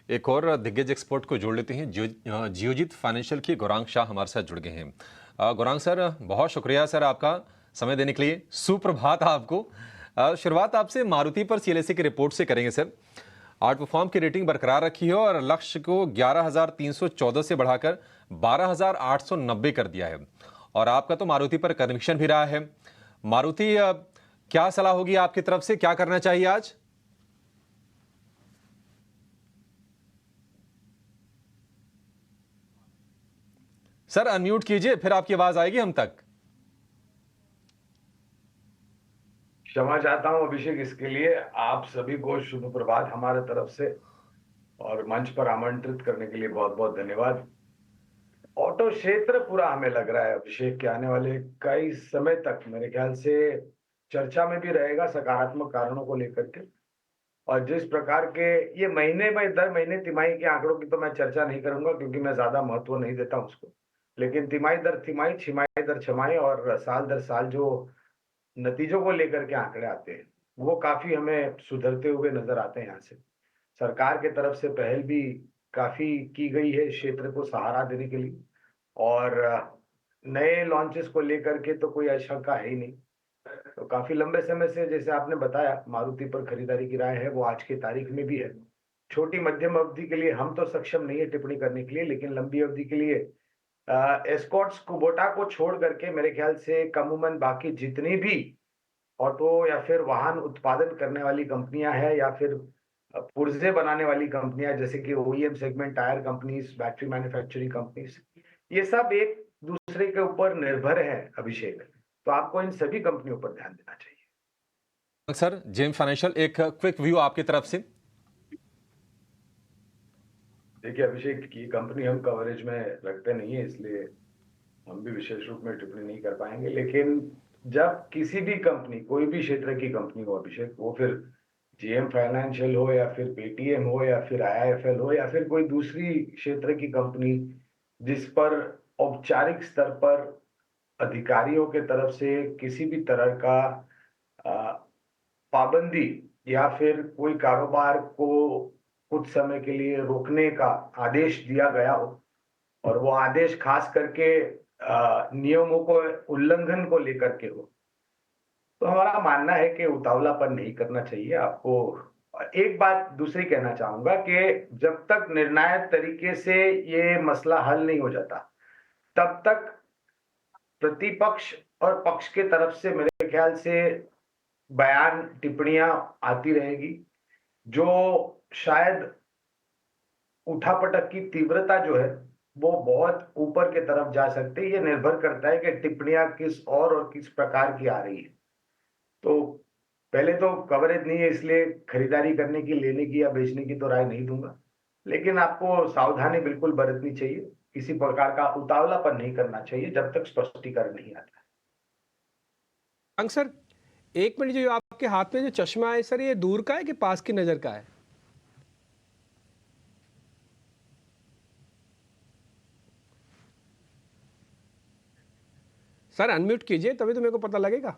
एक और दिग्गज एक्सपर्ट को जोड़ लेते हैं। जियोजीत फाइनेंशियल के गौरांग शाह हमारे साथ जुड़ गए हैं। गौरांग सर, बहुत शुक्रिया सर आपका समय देने के लिए। सुप्रभात आपको। शुरुआत आपसे मारुति पर सीएलएसए की रिपोर्ट से करेंगे सर। आउट परफॉर्म की रेटिंग बरकरार रखी है और लक्ष्य को 11,314 से बढ़ाकर 12,890 कर दिया है। और आपका तो मारुति पर कन्विक्शन भी रहा है। मारुति, क्या सलाह होगी आपकी तरफ से, क्या करना चाहिए आज? सर अनम्यूट कीजिए, फिर आपकी आवाज आएगी हम तक। क्षमा चाहता हूं अभिषेक, इसके लिए आप सभी को शुभ प्रभात हमारे तरफ से, और मंच पर आमंत्रित करने के लिए बहुत बहुत धन्यवाद। ऑटो क्षेत्र पूरा हमें लग रहा है अभिषेक के आने वाले कई समय तक मेरे ख्याल से चर्चा में भी रहेगा, सकारात्मक कारणों को लेकर के। और जिस प्रकार के ये महीने में दर महीने तिमाही के आंकड़ों की तो मैं चर्चा नहीं करूंगा, क्योंकि मैं ज्यादा महत्व नहीं देता उसको। लेकिन तिमाही दर तिमाही, छिमाही दर छमाही और साल दर साल जो नतीजों को लेकर के आंकड़े आते हैं, वो काफी हमें सुधरते हुए नजर आते हैं। यहाँ से सरकार के तरफ से पहल भी काफी की गई है इस क्षेत्र को सहारा देने के लिए। और नए लॉन्चेस को लेकर के तो कोई आशंका है ही नहीं। तो काफी लंबे समय से, जैसे आपने बताया, मारुति पर खरीदारी की राय है, वो आज की तारीख में भी है। छोटी मध्यम अवधि के लिए हम तो सक्षम नहीं है टिप्पणी करने के लिए, लेकिन लंबी अवधि के लिए एस्कॉर्ट्स कुबोटा को छोड़ करके मेरे ख्याल से कमूमन बाकी जितनी भी ऑटो या फिर वाहन उत्पादन करने वाली कंपनियां हैं, या फिर पुर्जे बनाने वाली कंपनियां, जैसे कि OEM segment, tyre companies, battery manufacturing companies, ये सब एक दूसरे के ऊपर निर्भर है अभिषेक। तो आपको इन सभी कंपनियों पर ध्यान देना चाहिए। सर जेम फाइनेंशियल, एक क्विक व्यू आपकी तरफ से। देखिए अभिषेक, की कंपनी हम कवरेज में रखते नहीं है, इसलिए हम भी विशेष रूप में टिप्पणी नहीं कर पाएंगे। लेकिन जब किसी भी कंपनी, कोई भी क्षेत्र की कंपनी हो अभिषेक, वो फिर जीएम फाइनेंशियल हो या फिर पेटीएम हो या फिर आईआईएफएल हो या फिर कोई दूसरी क्षेत्र की कंपनी, जिस पर औपचारिक स्तर पर अधिकारियों के तरफ से किसी भी तरह का पाबंदी या फिर कोई कारोबार को कुछ समय के लिए रोकने का आदेश दिया गया हो, और वो आदेश खास करके नियमों को उल्लंघन को लेकर के हो, तो हमारा मानना है कि उतावलापन नहीं करना चाहिए आपको। एक बात दूसरी कहना चाहूंगा कि जब तक निर्णायक तरीके से ये मसला हल नहीं हो जाता, तब तक प्रतिपक्ष और पक्ष के तरफ से मेरे ख्याल से बयान, टिप्पणियां आती रहेगी, जो शायद उठापटक की तीव्रता जो है वो बहुत ऊपर के तरफ जा सकती है। ये निर्भर करता है कि टिप्पणियां किस और किस प्रकार की आ रही है। तो पहले तो कवरेज नहीं है, इसलिए खरीदारी करने की, लेने की या बेचने की तो राय नहीं दूंगा। लेकिन आपको सावधानी बिल्कुल बरतनी चाहिए, किसी प्रकार का उतावलापन नहीं करना चाहिए जब तक स्पष्टीकरण नहीं आता। अंक सर, एक मिनट, जो आपके हाथ में जो चश्मा है सर, ये दूर का है कि पास की नजर का है? सर अनम्यूट कीजिए, तभी तो मेरे को पता लगेगा।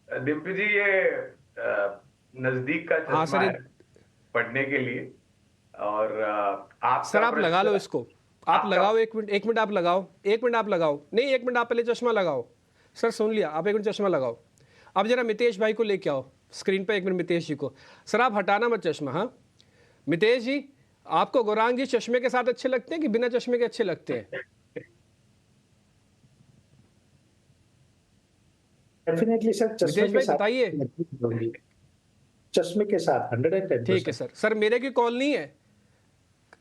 डिम्पी जी, ये नजदीक का हाँ चश्मा सर, है पढ़ने के लिए। और सर आपका आप लगा लो प्रश्न, इसको। आप आपका लगाओ, एक मिनट, एक मिनट आप लगाओ, एक मिनट आप लगाओ, नहीं एक मिनट आप पहले चश्मा लगाओ। सर सुन लिया, आप एक मिनट चश्मा लगाओ। अब जरा मितेश भाई को लेके आओ स्क्रीन पे, एक मिनट मितेश जी को। सर आप हटाना मत चश्मा। हाँ मितेश जी, आपको गौरांग जी चश्मे के साथ अच्छे लगते हैं कि बिना चश्मे के अच्छे लगते हैं? डेफिनेटली सर, चश्मे मितेश के भाई साथ बताइए। चश्मे के साथ 110%। ठीक है सर। सर मेरे की कॉल नहीं है,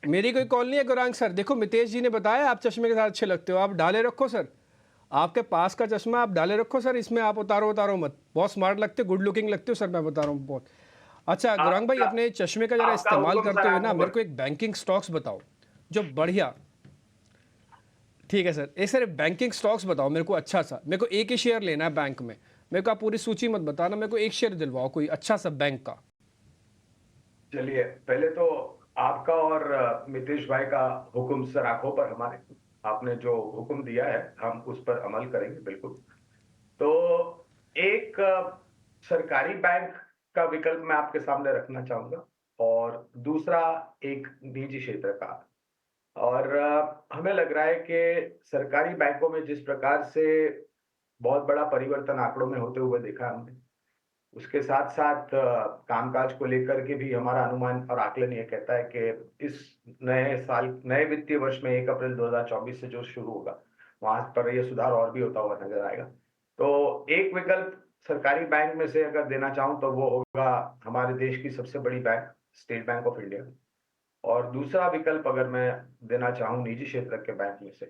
मेरी कोई कॉल नहीं है गौरांग सर। देखो मितेश जी ने बताया आप चश्मे के साथ अच्छे लगते हो, आप डाले रखो सर। आपके पास का चश्मा आप डाले रखो सर, इसमें आप उतारो मत। बहुत स्मार्ट लगते हो, गुड लुकिंग लगते हो सर, मैं बता रहा हूँ बहुत। अच्छा गौरांग भाई, आपका अपने चश्मे का जरा आपका इस्तेमाल हुक्म करते सर, हुए आप ना मेरे ऊपर। को एक बैंकिंग स्टॉक्स बताओ जो बढ़िया। ठीक है सर, एक सर बैंकिंग स्टॉक्स बताओ मेरे को अच्छा सा। मेरे को एक ही शेयर लेना है बैंक में, मेरे को आप पूरी सूची मत बताना, मेरे को एक शेयर दिलवाओ कोई अच्छा सा बैंक का। चलिए, पहले तो आपका और मितेश भाई का हुक्म सर आंखों पर हमारे। आपने जो हुक्म दिया है हम उस पर अमल करेंगे बिल्कुल। तो एक सरकारी बैंक का विकल्प मैं आपके सामने रखना चाहूंगा, और दूसरा एक निजी क्षेत्र का। और हमें लग रहा है कि सरकारी बैंकों में जिस प्रकार से बहुत बड़ा परिवर्तन आंकड़ों में होते हुए देखा हमने, उसके साथ-साथ कामकाज को लेकर के भी हमारा अनुमान और आकलन ये कहता है कि इस नए वित्तीय वर्ष में 1 अप्रैल 2024 से जो शुरू होगा, वहाँ पर ये सुधार और भी होता हुआ नज़र आएगा। तो एक विकल्प सरकारी बैंक में से अगर देना चाहूँ तो वो होगा हमारे देश की सबसे बड़ी bank, state bank of India. और दूसरा विकल्प अगर मैं देना चाहूँ निजी क्षेत्र के बैंक में से,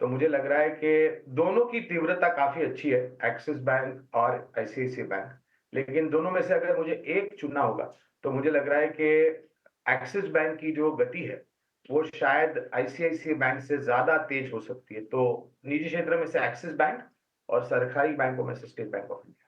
तो मुझे लग रहा है कि दोनों की तीव्रता काफ़ी अच्छी है, एक्सिस बैंक और आईसीआईसीआई बैंक। लेकिन दोनों में से अगर मुझे एक चुनना होगा, तो मुझे लग रहा है कि एक्सिस बैंक की जो गति है, वो शायद आईसीआईसीआई बैंक से ज़्यादा तेज़ हो सकती है। तो निजी क्षेत्र में से एक्सिस बैंक और सरकारी बैंकों में से स्टेट बैंक ऑफ इंडिया।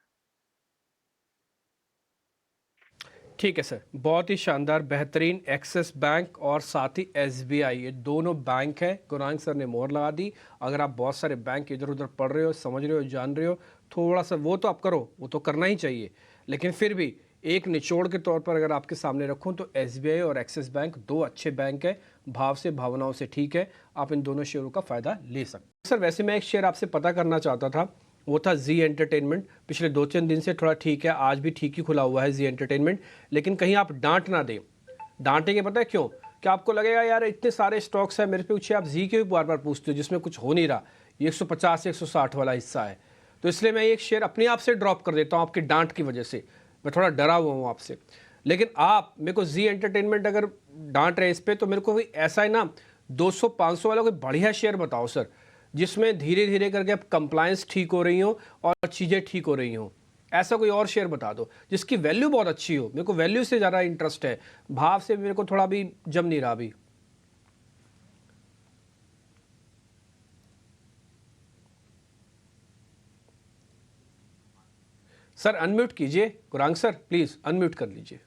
ठीक है सर, बहुत ही शानदार, बेहतरीन। एक्सिस बैंक और साथ ही एसबीआई, ये दोनों बैंक हैं। गुरांग सर ने मोहर लगा दी। अगर आप बहुत सारे बैंक इधर उधर पढ़ रहे हो, समझ रहे हो, जान रहे हो, थोड़ा सा वो तो आप करो, वो तो करना ही चाहिए, लेकिन फिर भी एक निचोड़ के तौर पर अगर आपके सामने रखूं तो एसबीआई और एक्सिस बैंक दो अच्छे बैंक हैं, भाव से भावनाओं से ठीक है, आप इन दोनों शेयरों का फ़ायदा ले सकते हैं। सर वैसे मैं एक शेयर आपसे पता करना चाहता था, वो था जी एंटरटेनमेंट। पिछले 2-3 दिन से थोड़ा ठीक है, आज भी ठीक ही खुला हुआ है जी एंटरटेनमेंट, लेकिन कहीं आप डांट ना दें। डांटेंगे पता है क्यों? कि आपको लगेगा यार इतने सारे स्टॉक्स हैं, मेरे पे पूछे, आप जी के भी बार बार पूछते हो जिसमें कुछ हो नहीं रहा, ये 150 160 वाला हिस्सा है, तो इसलिए मैं एक शेयर अपने आप से ड्रॉप कर देता हूँ आपकी डांट की वजह से। मैं थोड़ा डरा हुआ हूँ आपसे, लेकिन आप मेरे को जी एंटरटेनमेंट अगर डांट रहे इस पर, तो मेरे को कोई ऐसा है ना 200-500 वाला कोई बढ़िया शेयर बताओ सर, जिसमें धीरे धीरे करके अब कंप्लायंस ठीक हो रही हो और चीज़ें ठीक हो रही हों। ऐसा कोई और शेयर बता दो जिसकी वैल्यू बहुत अच्छी हो। मेरे को वैल्यू से ज़्यादा इंटरेस्ट है, भाव से मेरे को थोड़ा भी जम नहीं रहा अभी। सर अनम्यूट कीजिए, गुरांग सर प्लीज़ अनम्यूट कर लीजिए।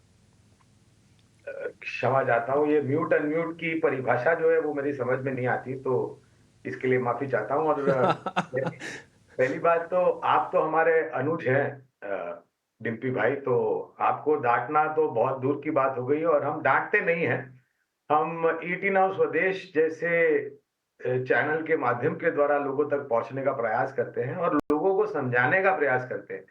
क्षमा चाहता हूँ, ये म्यूट अनम्यूट की परिभाषा जो है वो मेरी समझ में नहीं आती, तो इसके लिए माफी चाहता हूँ। और पहली पहली बात तो आप तो हमारे अनुज हैं, डिम्पी भाई, तो आपको डांटना तो बहुत दूर की बात हो गई है, और हम डांटते नहीं हैं। हम ईटी नाउ स्वदेश जैसे चैनल के माध्यम के द्वारा लोगों तक पहुंचने का प्रयास करते हैं और लोगों को समझाने का प्रयास करते हैं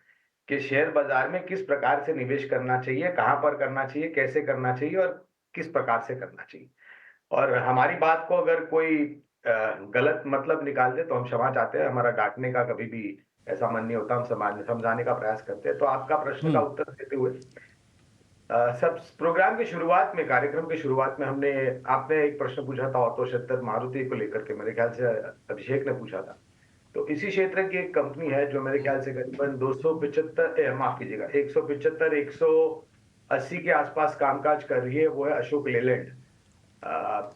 कि शेयर बाजार में किस प्रकार से निवेश करना चाहिए, कहाँ पर करना चाहिए, कैसे करना चाहिए और किस प्रकार से करना चाहिए। और हमारी बात को अगर कोई गलत मतलब निकाल दे तो हम क्षमा चाहते हैं। हमारा डांटने का कभी भी ऐसा मन नहीं होता, हम समझाने का प्रयास करते हैं। तो आपका प्रश्न का उत्तर देते हुए, सब प्रोग्राम की शुरुआत में, कार्यक्रम की शुरुआत में आपने एक प्रश्न पूछा था ऑटो क्षेत्र मारुति को लेकर के, मेरे ख्याल से अभिषेक ने पूछा था। तो इसी क्षेत्र की एक कंपनी है जो मेरे ख्याल से करीबन 275, माफ कीजिएगा, 175 180 के आसपास कामकाज कर रही है, वो है अशोक लेलैंड।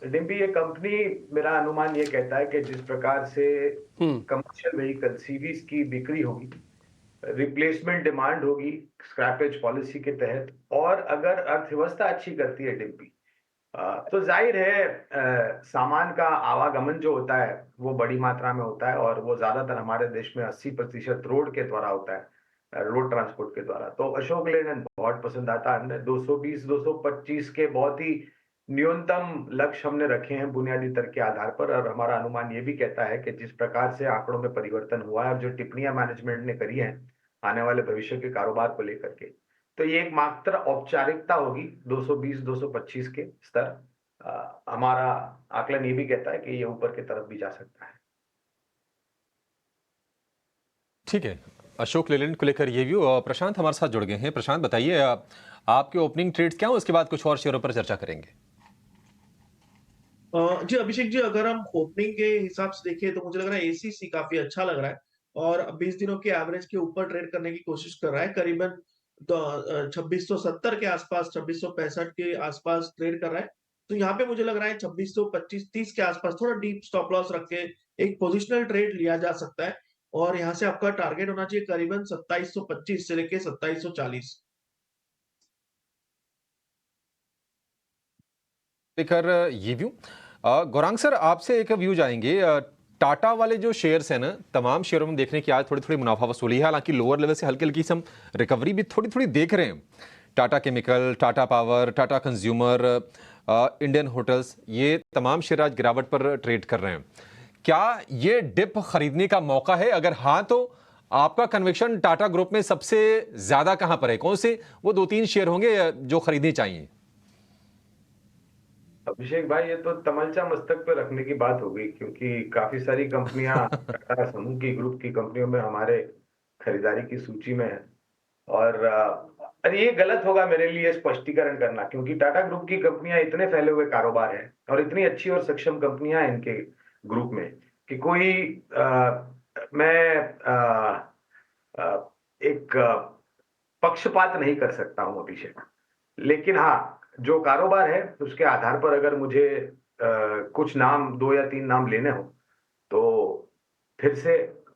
डिम्पी, ये कंपनी, मेरा अनुमान ये कहता है कि जिस प्रकार से कमर्शियल व्हीकल सीवीज की बिक्री होगी, रिप्लेसमेंट डिमांड होगी स्क्रैपेज पॉलिसी के तहत, और अगर अर्थव्यवस्था अच्छी करती है डिम्पी, तो जाहिर है सामान का आवागमन जो होता है वो बड़ी मात्रा में होता है, और वो ज्यादातर हमारे देश में 80% रोड के द्वारा होता है, रोड ट्रांसपोर्ट के द्वारा। तो अशोक लेलैंड बहुत पसंद आता है। हमने 220 225 के बहुत ही न्यूनतम लक्ष्य हमने रखे हैं बुनियादी तर्क के आधार पर, और हमारा अनुमान ये भी कहता है कि जिस प्रकार से आंकड़ों में परिवर्तन हुआ है और जो टिप्पणियां मैनेजमेंट ने करी हैं आने वाले भविष्य के कारोबार को लेकर के, तो ये एक मात्र औपचारिकता होगी 220 225 के स्तर। हमारा आकलन ये भी कहता है कि ये ऊपर की तरफ भी जा सकता है। ठीक है, अशोक लेलैंड को लेकर ये व्यू। प्रशांत हमारे साथ जुड़ गए हैं। प्रशांत बताइए, आपके ओपनिंग ट्रेड्स क्या हो, उसके बाद कुछ और शेयरों पर चर्चा करेंगे। जी अभिषेक जी, अगर हम ओपनिंग के हिसाब से देखें तो मुझे लग रहा है एसीसी काफी अच्छा लग रहा है और 20 दिनों के एवरेज के ऊपर ट्रेड करने की कोशिश कर रहा है। करीबन 2670 के आसपास, 2665 के आसपास ट्रेड कर रहा है। तो यहाँ पे मुझे लग रहा है 2625-30 के आसपास थोड़ा डीप स्टॉप लॉस रख के एक पोजिशनल ट्रेड लिया जा सकता है, और यहाँ से आपका टारगेट होना चाहिए करीबन 2725 से लेके 2740। लेकर ये व्यू। गौरांग सर, आपसे एक व्यू जाएंगे। टाटा वाले जो शेयर्स हैं ना, तमाम शेयरों में देखने की आज थोड़ी थोड़ी मुनाफा वसूली है, हालांकि लोअर लेवल से हल्की हल्की हम रिकवरी भी थोड़ी थोड़ी देख रहे हैं। Tata chemical, Tata power, Tata consumer, Indian hotels, ये तमाम शेयर आज गिरावट पर ट्रेड कर रहे हैं। क्या ये डिप खरीदने का मौका है? अगर हाँ तो आपका कन्विक्शन टाटा ग्रुप में सबसे ज्यादा कहां पर है? कौन से वो 2-3 शेयर होंगे जो खरीदने चाहिए? अभिषेक भाई, ये तो तमंचा मस्तक पे रखने की बात हो गई, क्योंकि काफी सारी कंपनियां टाटा समूह की ग्रुप की कंपनियों में हमारे खरीदारी की सूची में है। और अरे ये गलत होगा मेरे लिए स्पष्टीकरण करना, क्योंकि टाटा ग्रुप की कंपनियां इतने फैले हुए कारोबार हैं और इतनी अच्छी और सक्षम कंपनियां हैं इनके ग्रुप में कि कोई मैं एक पक्षपात नहीं कर सकता हूं अभिषेक। लेकिन हाँ, जो कारोबार है उसके आधार पर अगर मुझे कुछ नाम, 2 या 3 नाम लेने हो, तो फिर से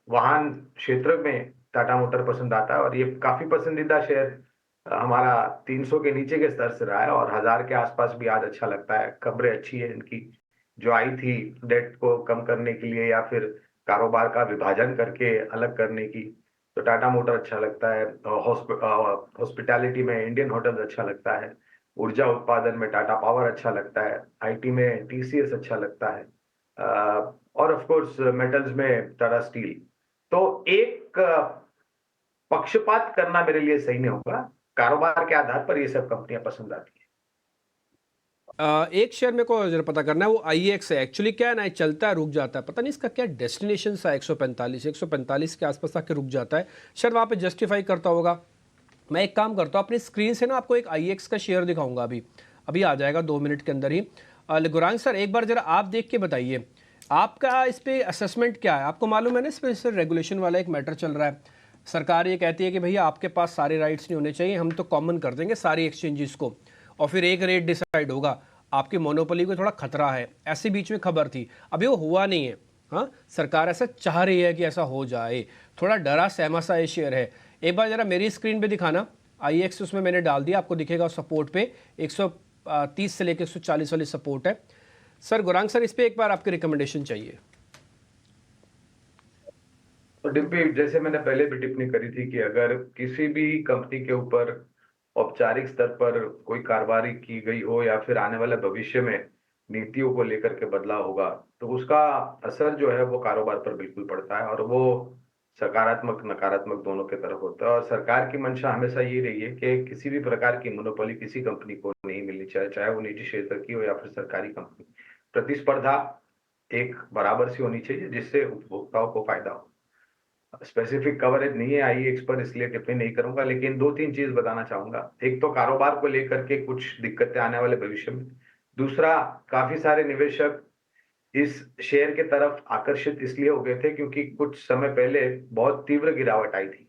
वाहन क्षेत्र में टाटा मोटर पसंद आता है और ये काफी पसंदीदा शेयर हमारा 300 के नीचे के स्तर से रहा है और 1000 के आसपास भी आज अच्छा लगता है। खबरें अच्छी है इनकी जो आई थी डेट को कम करने के लिए या फिर कारोबार का विभाजन करके अलग करने की। तो टाटा मोटर अच्छा लगता है, हॉस्पिटैलिटी में इंडियन होटल्स अच्छा लगता है, ऊर्जा उत्पादन में टाटा पावर अच्छा लगता है, आईटी में टीसीएस अच्छा लगता है, और ऑफ कोर्स मेटल्स में टाटा स्टील। तो एक पक्षपात करना मेरे लिए सही नहीं होगा। कारोबार के आधार पर ये सब कंपनियां पसंद आती हैं। एक शेयर मेरे को जरा पता करना है, वो IEX है। एक्चुअली क्या है ना, ये चलता है रुक जाता है, पता नहीं इसका क्या डेस्टिनेशन सा 145 के आसपास आके रुक जाता है, शायद वहाँ पे जस्टिफाई करता होगा। मैं एक काम करता हूँ, अपनी स्क्रीन से ना आपको एक IEX का शेयर दिखाऊंगा, अभी अभी आ जाएगा 2 मिनट के अंदर ही। गुरांग सर, एक बार जरा आप देख के बताइए आपका इस पे असेसमेंट क्या है। आपको मालूम है ना, इस पर सर रेगुलेशन वाला एक मैटर चल रहा है। सरकार ये कहती है कि भैया आपके पास सारे राइट्स नहीं होने चाहिए, हम तो कॉमन कर देंगे सारी एक्सचेंजेस को और फिर एक रेट डिसाइड होगा। आपकी मोनोपोली को थोड़ा खतरा है, ऐसे बीच में खबर थी, अभी वो हुआ नहीं है। हाँ, सरकार ऐसा चाह रही है कि ऐसा हो जाए, थोड़ा डरा सहमा सा ये शेयर है। एक बार जरा मेरी स्क्रीन पे दिखाना IEX, उसमें मैंने डाल दिया, आपको दिखेगा सपोर्ट पे 130 से लेकर 140 वाली सपोर्ट है। सर गुरांग सर, इस पे एक बार आपकी रिकमेंडेशन चाहिए। तो डिप्टी, जैसे मैंने पहले भी टिप्पणी करी थी कि अगर किसी भी कंपनी के ऊपर औपचारिक स्तर पर कोई कार्रवाई की गई हो या फिर आने वाले भविष्य में नीतियों को लेकर के बदलाव होगा, तो उसका असर जो है वो कारोबार पर बिल्कुल पड़ता है और वो सकारात्मक नकारात्मक दोनों के तरफ होता है। और सरकार की मंशा हमेशा ये रही है कि किसी भी प्रकार की मोनोपोली किसी कंपनी को नहीं मिलनी चाहिए, चाहे वो निजी क्षेत्र की हो या फिर सरकारी कंपनी। प्रतिस्पर्धा एक बराबर सी होनी चाहिए जिससे उपभोक्ताओं को फायदा हो। स्पेसिफिक कवरेज नहीं है IEX पर, इसलिए टिप्पणी नहीं करूंगा, लेकिन 2-3 चीज बताना चाहूंगा। एक तो कारोबार को लेकर के कुछ दिक्कतें आने वाले भविष्य में। दूसरा, काफी सारे निवेशक इस शेयर के तरफ आकर्षित इसलिए हो गए थे क्योंकि कुछ समय पहले बहुत तीव्र गिरावट आई थी।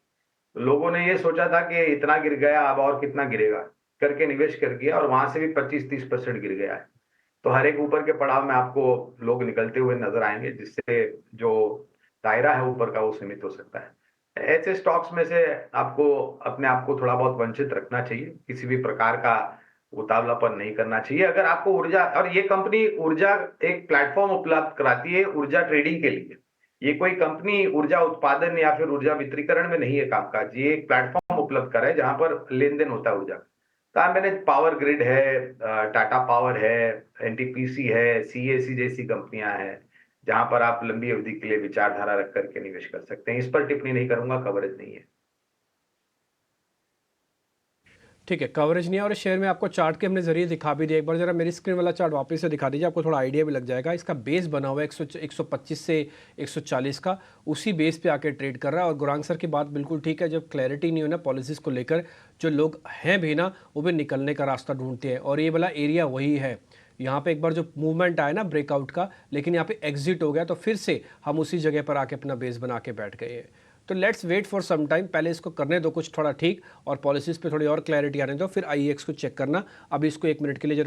लोगों ने ये सोचा था कि इतना गिर गया, अब और कितना गिरेगा करके निवेश कर दिया और वहां से भी 25-30% गिर गया है। तो हर एक ऊपर के पड़ाव में आपको लोग निकलते हुए नजर आएंगे, जिससे जो दायरा है ऊपर का वो सीमित हो सकता है। ऐसे स्टॉक्स में से आपको अपने आप को थोड़ा बहुत वंचित रखना चाहिए, किसी भी प्रकार का उतावलापन नहीं करना चाहिए। अगर आपको ऊर्जा, और ये कंपनी ऊर्जा एक प्लेटफॉर्म उपलब्ध कराती है ऊर्जा ट्रेडिंग के लिए, ये कोई कंपनी ऊर्जा उत्पादन या फिर ऊर्जा वितरीकरण में नहीं है कामकाज, ये एक प्लेटफॉर्म उपलब्ध करा है जहां पर लेन देन होता है ऊर्जा। कहा मैंने, पावर ग्रिड है, टाटा पावर है, NTPC है, CAC जैसी कंपनियां हैं जहां पर आप लंबी अवधि के लिए विचारधारा रख करके निवेश कर सकते हैं। इस पर टिप्पणी नहीं करूंगा, कवरेज नहीं है। ठीक है, कवरेज नहीं है और शेयर में आपको चार्ट के हमने जरिए दिखा भी दिया। एक बार जरा मेरी स्क्रीन वाला चार्ट वापस से दिखा दीजिए, आपको थोड़ा आइडिया भी लग जाएगा। इसका बेस बना हुआ है 125 से 140 का, उसी बेस पे आके ट्रेड कर रहा है। और गुरांग सर की बात बिल्कुल ठीक है, जब क्लैरिटी नहीं हो ना पॉलिसीज़ को लेकर, जो लोग हैं भी ना वो भी निकलने का रास्ता ढूंढते हैं और ये वाला एरिया वही है। यहाँ पे एक बार जो मूवमेंट आया ना ब्रेकआउट का, लेकिन यहाँ पे एग्जिट हो गया, तो फिर से हम उसी जगह पर आके अपना बेस बना के बैठ गए हैं। तो let's wait for some time, पहले इसको करने दो कुछ थोड़ा ठीक और पॉलिसीज़ पे थोड़ी और क्लैरिटी आने दो, फिर IEX को चेक करना। अभी इसको 1 मिनट के लिए